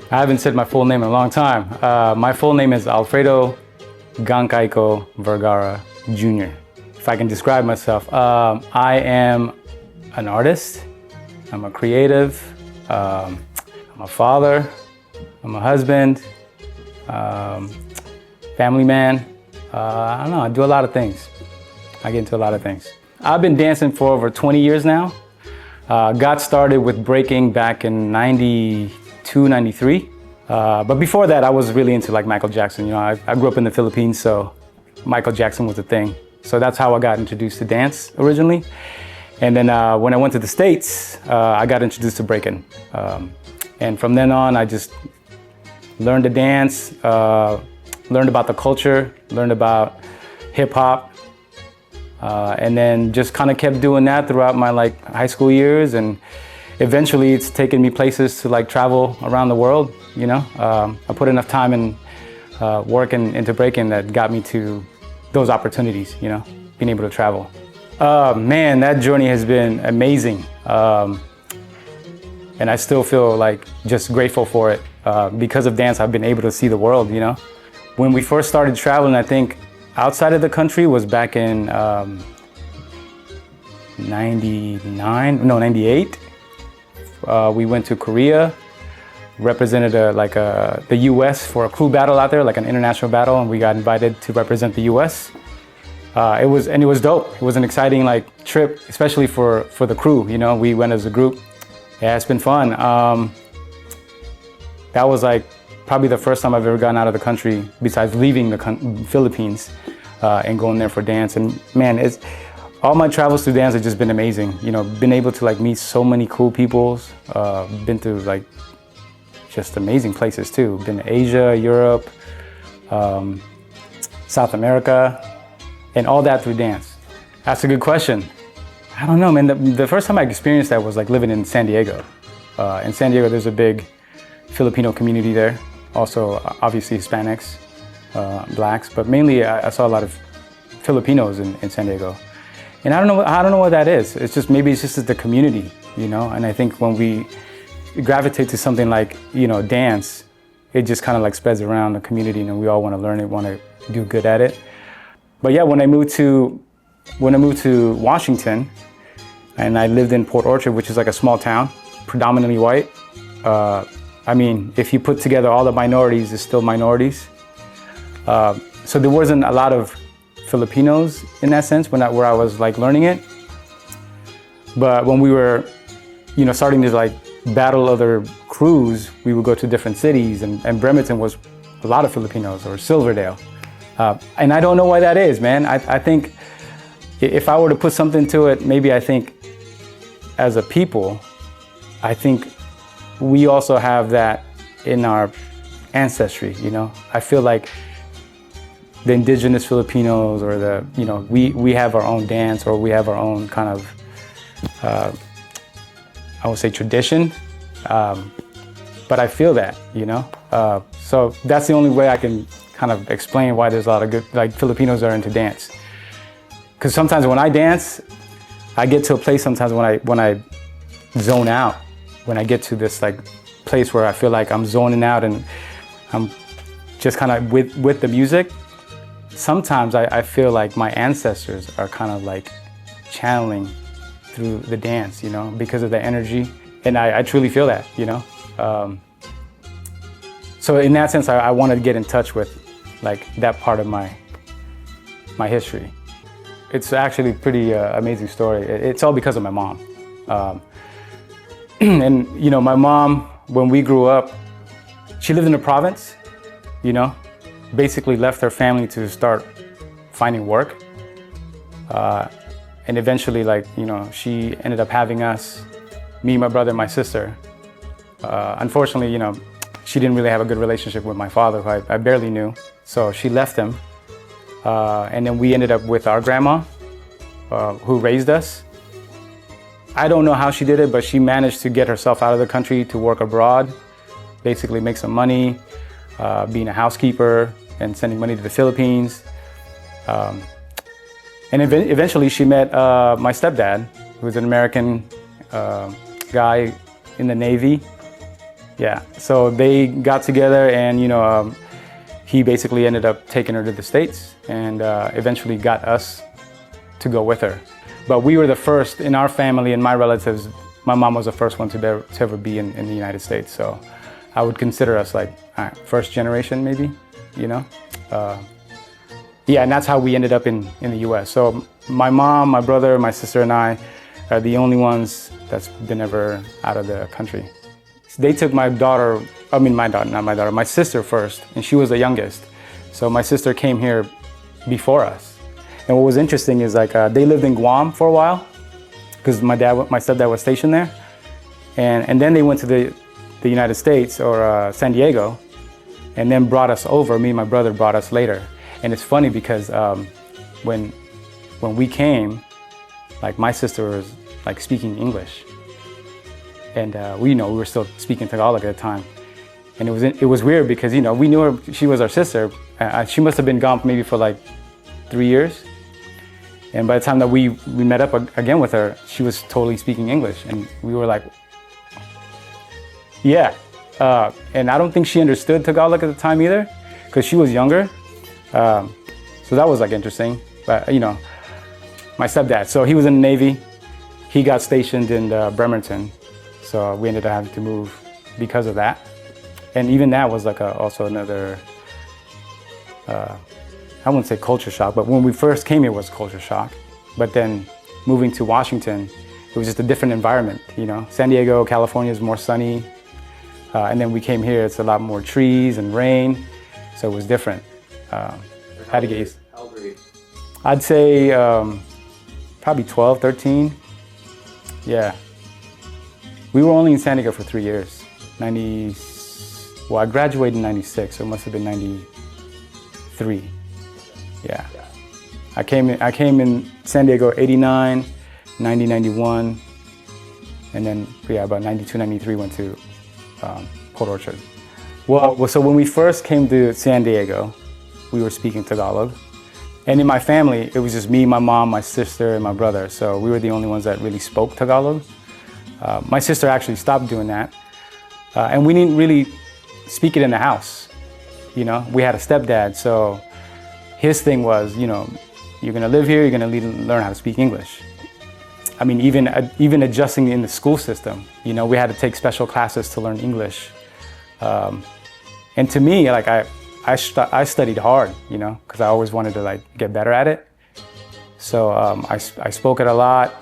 I haven't said my full name in a long time. My full name is Alfredo Vergara Jr. If I can describe myself, I am an artist, I'm a creative, I'm a father, I'm a husband, family man. I don't know, I do a lot of things. I get into a lot of things. I've been dancing for over 20 years now. Got started with breaking back in 92, 93. But before that, I was really into like Michael Jackson. You know, I grew up in the Philippines, so Michael Jackson was a thing. So that's how I got introduced to dance originally. And then when I went to the States, I got introduced to breaking. And from then on, I just learned to dance, learned about the culture, learned about hip hop, and then just kind of kept doing that throughout my like high school years. And eventually it's taken me places to like travel around the world, you know. I put enough time and work into breaking that got me to those opportunities, you know, being able to travel. Man, that journey has been amazing. And I still feel like just grateful for it. Because of dance, I've been able to see the world, you know. When we first started traveling, I think outside of the country was back in 98. We went to Korea, represented the US for a crew battle out there, like an international battle, and we got invited to represent the US. It was dope. It was an exciting like trip, especially for the crew. You know, we went as a group. Yeah, it's been fun. That was like probably the first time I've ever gotten out of the country besides leaving the Philippines and going there for dance. And man, all my travels through dance have just been amazing. You know, been able to like meet so many cool people. Been to like just amazing places too. Been to Asia, Europe, South America, and all that through dance. That's a good question. I don't know, man. The first time I experienced that was like living in San Diego. In San Diego, there's a big Filipino community there. Also, obviously Hispanics, blacks, but mainly I saw a lot of Filipinos in San Diego. And I don't know what that is. Maybe it's just the community, you know. And I think when we gravitate to something like, you know, dance, it just kind of like spreads around the community, and we all want to learn it, want to do good at it. But yeah, when I moved to Washington, and I lived in Port Orchard, which is like a small town, predominantly white. I mean, if you put together all the minorities, it's still minorities. So there wasn't a lot of Filipinos in that sense where I was like learning it. But when we were, you know, starting to like battle other crews, we would go to different cities, and Bremerton was a lot of Filipinos, or Silverdale. And I don't know why that is, man. I think if I were to put something to it, maybe I think as a people, I think we also have that in our ancestry, you know. I feel like the indigenous Filipinos, or we have our own dance, or we have our own kind of, I would say tradition. But I feel that, you know. So that's the only way I can kind of explain why there's a lot of good, like, Filipinos are into dance. Because sometimes when I dance, I get to a place sometimes when I zone out, when I get to this like place where I feel like I'm zoning out and I'm just kind of with the music. Sometimes I feel like my ancestors are kind of like channeling through the dance, you know, because of the energy. And I truly feel that, you know. So in that sense, I want to get in touch with like that part of my history. It's actually a pretty amazing story. It's all because of my mom. And, you know, my mom, when we grew up, she lived in the province, you know, basically left her family to start finding work. And eventually, like, you know, she ended up having us, me, my brother, and my sister. Unfortunately, you know, she didn't really have a good relationship with my father, who I barely knew. So she left him. And then we ended up with our grandma, who raised us. I don't know how she did it, but she managed to get herself out of the country to work abroad, basically make some money, being a housekeeper and sending money to the Philippines. And eventually she met my stepdad, who was an American guy in the Navy. Yeah, so they got together and, he basically ended up taking her to the States and eventually got us to go with her. But we were the first in our family and my relatives. My mom was the first one to ever be in the United States. So I would consider us like first generation maybe, Yeah, and that's how we ended up in the US. So my mom, my brother, my sister and I are the only ones that's been ever out of the country. They took my sister first, and she was the youngest. So my sister came here before us. And what was interesting is they lived in Guam for a while because my stepdad was stationed there. And then they went to the United States or San Diego and then brought us over. Me and my brother brought us later. And it's funny because when we came, my sister was speaking English. And we were still speaking Tagalog at the time. And it was weird because, we knew her, she was our sister. She must have been gone maybe for 3 years. And by the time that we met up again with her, she was totally speaking English. And we were like, yeah. And I don't think she understood Tagalog at the time either because she was younger. So that was interesting. But, my stepdad, so he was in the Navy. He got stationed in Bremerton. So we ended up having to move because of that. And even that was also another, I wouldn't say culture shock, but when we first came here it was culture shock. But then moving to Washington, it was just a different environment, San Diego, California is more sunny. And then we came here, it's a lot more trees and rain. So it was different. Had to get used. How old were you? I'd say probably 12, 13. Yeah. We were only in San Diego for 3 years. I graduated in 96, so it must have been 93. Yeah. I came in San Diego 89, 90, 91, and then about 92, 93 went to Port Orchard. Well, so when we first came to San Diego, we were speaking Tagalog. And in my family, it was just me, my mom, my sister, and my brother. So we were the only ones that really spoke Tagalog. My sister actually stopped doing that. And we didn't really speak it in the house. We had a stepdad, so his thing was, you're gonna live here, you're gonna learn how to speak English. I mean, even adjusting in the school system, we had to take special classes to learn English. And to me, I studied hard, because I always wanted to get better at it. So I spoke it a lot.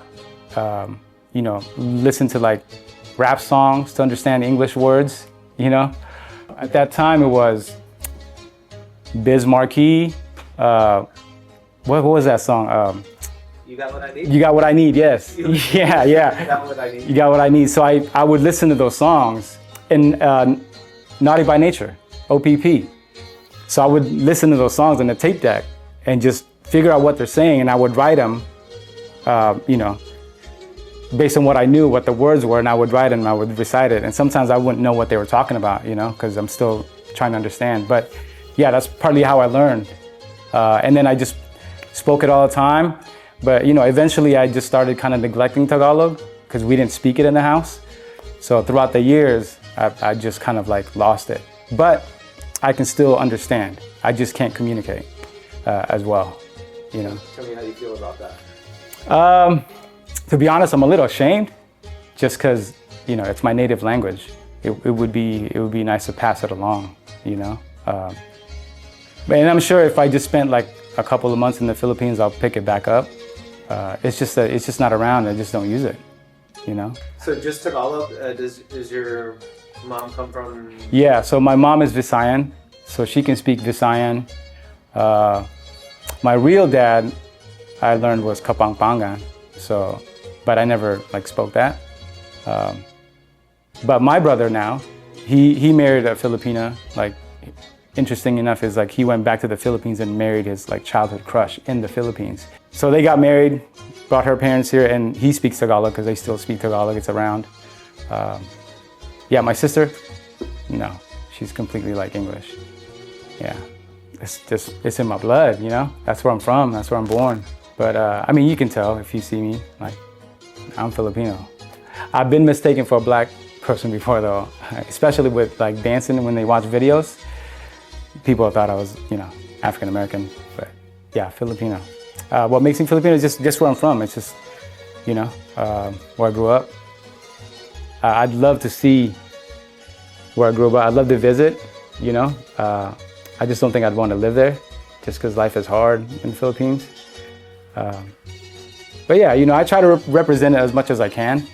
Listen to rap songs to understand English words, At that time it was Biz Markie. What was that song? You Got What I Need? You Got What I Need, yes. Yeah. You Got What I Need. You Got What I Need. So I would listen to those songs in Naughty by Nature, OPP. So I would listen to those songs on the tape deck and just figure out what they're saying, and I would write them, based on what I knew, what the words were, and I would write them and I would recite it. And sometimes I wouldn't know what they were talking about, because I'm still trying to understand. But yeah, that's partly how I learned. And then I just spoke it all the time. But eventually I just started kind of neglecting Tagalog because we didn't speak it in the house. So throughout the years, I just kind of lost it. But I can still understand. I just can't communicate as well, Tell me how you feel about that. To be honest, I'm a little ashamed, just because it's my native language. It would be nice to pass it along, And I'm sure if I just spent a couple of months in the Philippines, I'll pick it back up. It's just not around. I just don't use it, So just Tagalog. Does your mom come from? Yeah. So my mom is Visayan, so she can speak Visayan. My real dad, I learned was Kapampangan. So, but I never spoke that. But my brother now, he married a Filipina. Interesting enough is he went back to the Philippines and married his childhood crush in the Philippines. So they got married, brought her parents here, and he speaks Tagalog because they still speak Tagalog. It's around. Yeah, my sister, no, she's completely English. Yeah, it's in my blood, That's where I'm from. That's where I'm born. But I mean, you can tell if you see me, I'm Filipino. I've been mistaken for a black person before though, especially with like dancing when they watch videos. People thought I was, African American, but yeah, Filipino. What makes me Filipino is just where I'm from. It's just, where I grew up. I'd love to see where I grew up. I'd love to visit, I just don't think I'd want to live there just because life is hard in the Philippines. But yeah, I try to represent it as much as I can.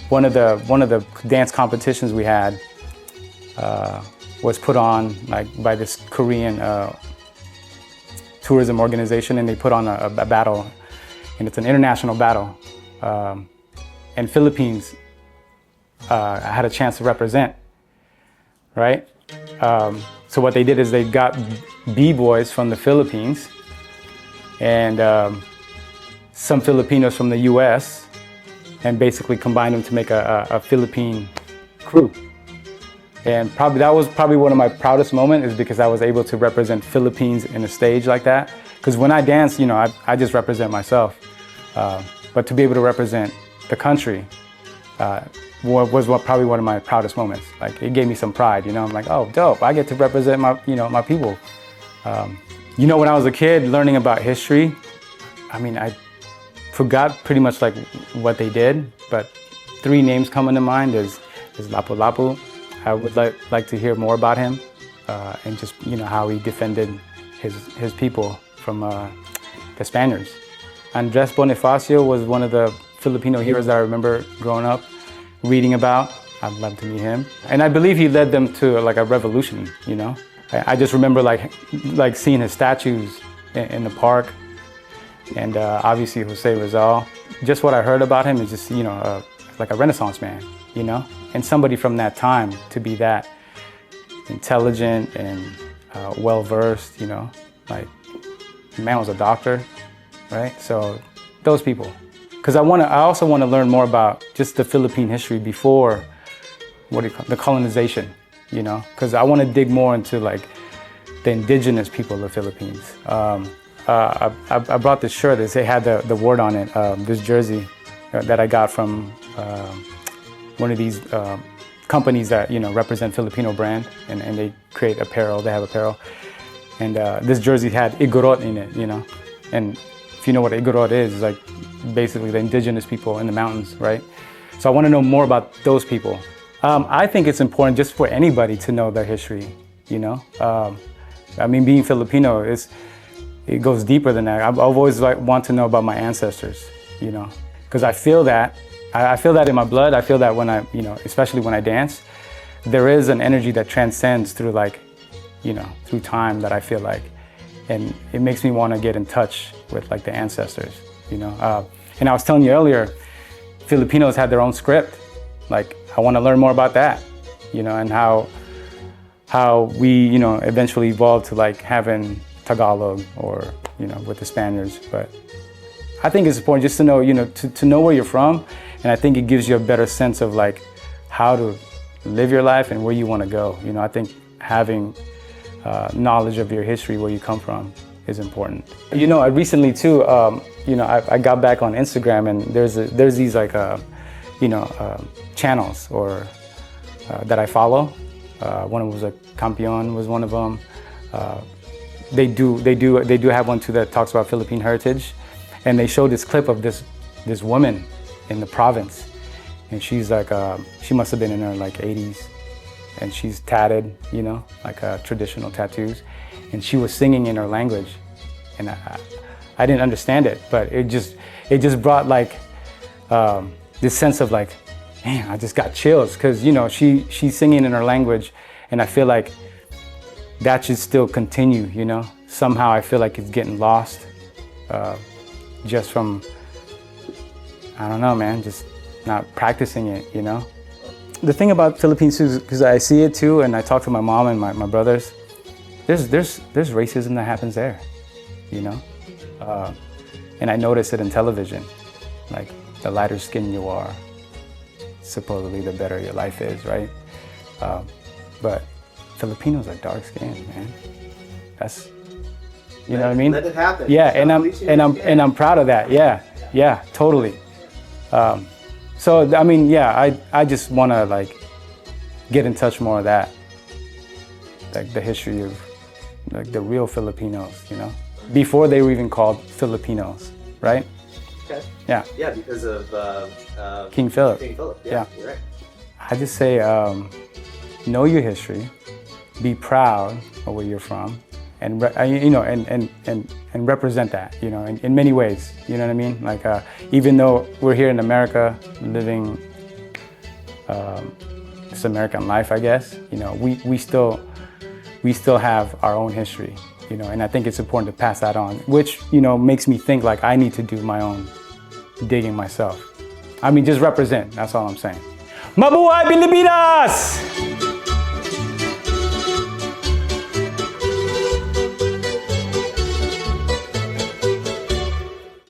One of the dance competitions we had was put on like by this Korean tourism organization, and they put on a battle, and it's an international battle. And Philippines I had a chance to represent, right? So what they did is they got B-boys from the Philippines and some Filipinos from the US and basically combined them to make a Philippine crew. And that was probably one of my proudest moments, is because I was able to represent Philippines in a stage like that. Because when I dance, I just represent myself. But to be able to represent the country was probably one of my proudest moments. Like, it gave me some pride, I'm like, oh, dope, I get to represent my people. When I was a kid learning about history, I forgot pretty much like what they did, but 3 names come into mind is Lapu-Lapu. I would like to hear more about him and just, how he defended his people from the Spaniards. Andres Bonifacio was one of the Filipino heroes that I remember growing up reading about. I'd love to meet him. And I believe he led them to like a revolution, I just remember like seeing his statues in the park, and obviously Jose Rizal. Just what I heard about him is just, like a Renaissance man, and somebody from that time to be that intelligent and well-versed, like the man was a doctor, right? So those people, because I also want to learn more about just the Philippine history before the colonization, because I want to dig more into like the indigenous people of the Philippines. I brought this shirt that had the word on it, this jersey that I got from one of these companies that represent Filipino brand, and they create apparel. They have apparel, and this jersey had Igorot in it, And if you know what Igorot is, it's like basically the indigenous people in the mountains, right? So I want to know more about those people. I think it's important just for anybody to know their history, being Filipino, it goes deeper than that. I've always want to know about my ancestors, because I feel that. I feel that in my blood. I feel that when I, especially when I dance, there is an energy that transcends through through time that I feel like, and it makes me want to get in touch with like the ancestors, And I was telling you earlier, Filipinos had their own script. Like, I want to learn more about that, and how we, eventually evolved to like having Tagalog or, with the Spaniards. But I think it's important just to know, to know where you're from. And I think it gives you a better sense of like how to live your life and where you want to go. I think having knowledge of your history, where you come from, is important. I recently too, I got back on Instagram, and there's these like, channels or that I follow. One was a Campeon was one of them. They do have one too that talks about Philippine heritage, and they showed this clip of this woman in the province, and she's like she must have been in her like 80s, and she's tatted, like traditional tattoos, and she was singing in her language, and I didn't understand it, but it just brought like this sense of like, man, I just got chills, because she's singing in her language, and I feel like that should still continue. Somehow I feel like it's getting lost, just from, I don't know, man, just not practicing it. The thing about Philippines is, because I see it too, and I talk to my mom and my brothers, there's racism that happens there, and I notice it in television, like the lighter skin you are, supposedly the better your life is, right? But Filipinos are dark skinned, man. That's, what I mean? Let it happen. Yeah, and I'm proud of that. Yeah, totally. So I mean, yeah, I just want to like get in touch more of that, like the history of like the real Filipinos, you know, before they were even called Filipinos, right? Okay. Yeah. Yeah, because of King Philip. King Philip. Yeah. Yeah, you're right. I just say, know your history, be proud of where you're from, and and represent that, you know, in many ways. You know what I mean? Like even though we're here in America, living this American life, I guess, you know, we still have our own history, you know, and I think it's important to pass that on, which, you know, makes me think like I need to do my own digging myself. I mean, just represent. That's all I'm saying. Mabuhay Pilipinas!